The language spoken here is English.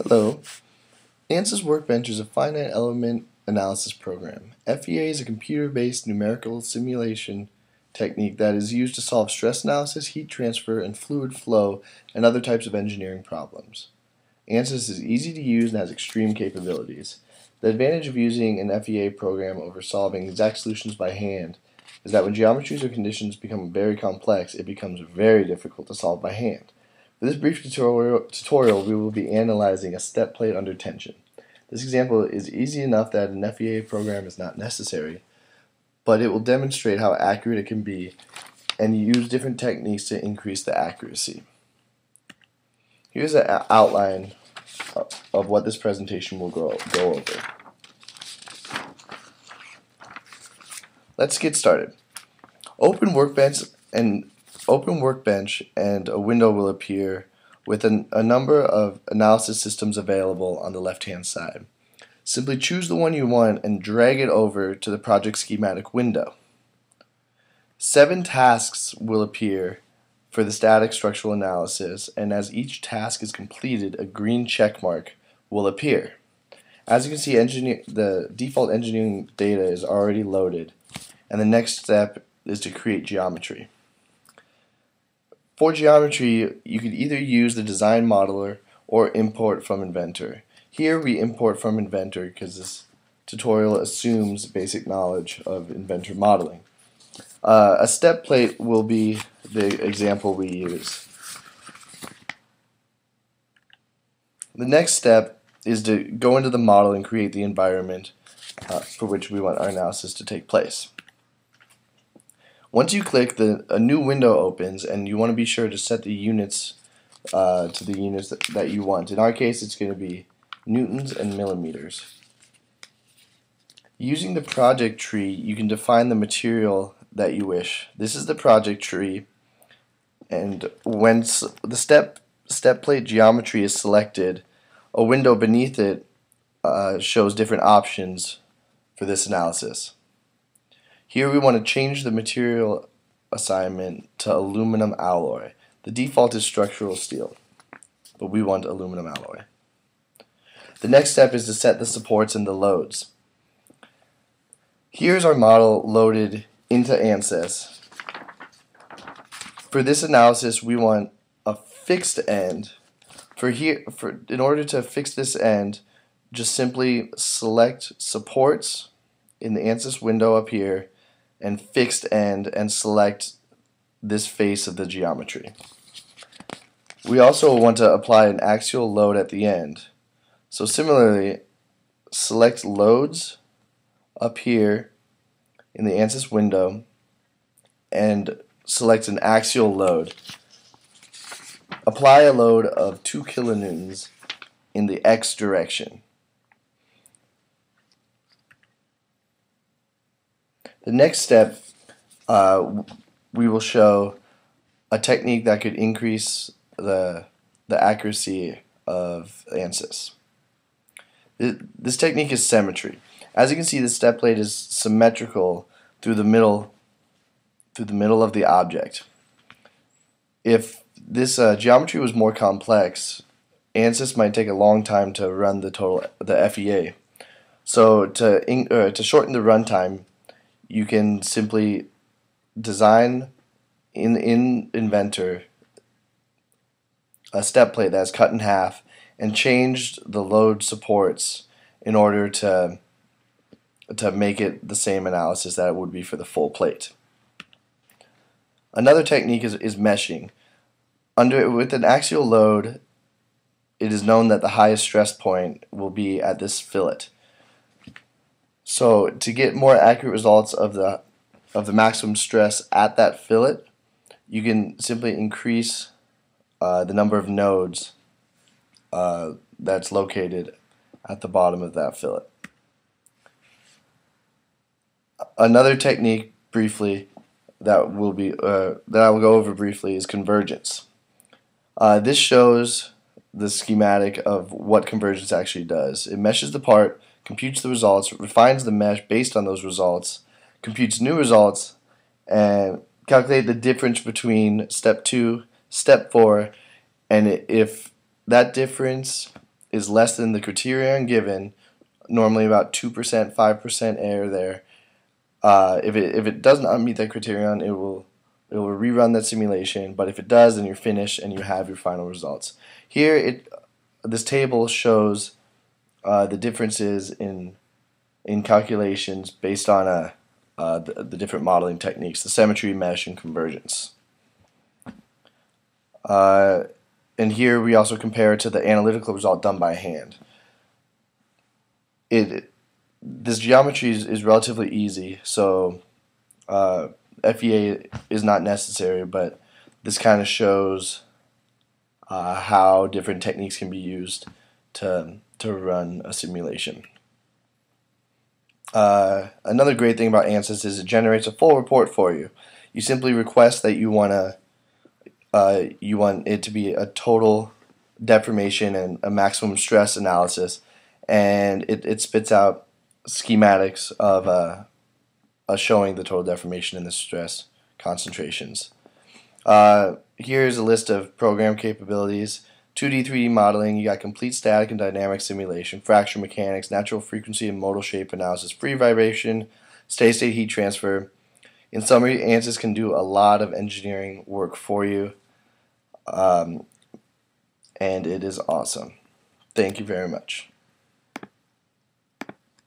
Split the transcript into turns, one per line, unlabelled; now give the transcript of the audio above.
Hello. ANSYS Workbench is a finite element analysis program. FEA is a computer-based numerical simulation technique that is used to solve stress analysis, heat transfer, and fluid flow, and other types of engineering problems. ANSYS is easy to use and has extreme capabilities. The advantage of using an FEA program over solving exact solutions by hand is that when geometries or conditions become very complex, it becomes very difficult to solve by hand. For this brief tutorial, we will be analyzing a step plate under tension. This example is easy enough that an FEA program is not necessary, but it will demonstrate how accurate it can be and use different techniques to increase the accuracy. Here's an outline of what this presentation will go over. Let's get started. Open Workbench and a window will appear with a number of analysis systems available on the left-hand side. Simply choose the one you want and drag it over to the project schematic window. 7 tasks will appear for the static structural analysis, and as each task is completed, a green check mark will appear. As you can see, the default engineering data is already loaded, and the next step is to create geometry. For geometry, you could either use the design modeler or import from Inventor. Here we import from Inventor because this tutorial assumes basic knowledge of Inventor modeling. A step plate will be the example we use. The next step is to go into the model and create the environment for which we want our analysis to take place. Once you click, a new window opens, and you want to be sure to set the units to the units that you want. In our case, it's going to be newtons and millimeters. Using the project tree, you can define the material that you wish. This is the project tree, and when the step plate geometry is selected, a window beneath it shows different options for this analysis. Here we want to change the material assignment to aluminum alloy. The default is structural steel, but we want aluminum alloy. The next step is to set the supports and the loads. Here's our model loaded into ANSYS. For this analysis, we want a fixed end. In order to fix this end, just simply select supports in the ANSYS window up here and fixed end, and select this face of the geometry. We also want to apply an axial load at the end. So similarly, select loads up here in the ANSYS window and select an axial load. Apply a load of 2 kilonewtons in the X direction. The next step, we will show a technique that could increase the accuracy of ANSYS. This technique is symmetry. As you can see, the step plate is symmetrical through the middle of the object. If this geometry was more complex, ANSYS might take a long time to run the FEA. So to shorten the runtime, you can simply design in Inventor a step plate that's cut in half and changed the load supports in order to make it the same analysis that it would be for the full plate. Another technique is meshing. With an axial load, it is known that the highest stress point will be at this fillet. So to get more accurate results of the maximum stress at that fillet, you can simply increase the number of nodes that's located at the bottom of that fillet. Another technique, briefly, that I will go over briefly is convergence. This shows the schematic of what convergence actually does. It meshes the part, computes the results, refines the mesh based on those results, computes new results, and calculate the difference between step 2, step 4, and if that difference is less than the criterion given, normally about 2%, 5% error there. If it does not meet that criterion, it will rerun that simulation. But if it does, then you're finished and you have your final results. Here, this table shows the differences in calculations based on the different modeling techniques: the symmetry, mesh, and convergence. And here we also compare it to the analytical result done by hand. This geometry is relatively easy, so FEA is not necessary, but this kind of shows how different techniques can be used to run a simulation. Another great thing about ANSYS is it generates a full report for you. You simply request that you want it to be a total deformation and a maximum stress analysis, and it spits out schematics of showing the total deformation and the stress concentrations. Here's a list of program capabilities: 2D, 3D modeling. You got complete static and dynamic simulation, fracture mechanics, natural frequency and modal shape analysis, free vibration, steady-state heat transfer. In summary, ANSYS can do a lot of engineering work for you, and it is awesome. Thank you very much.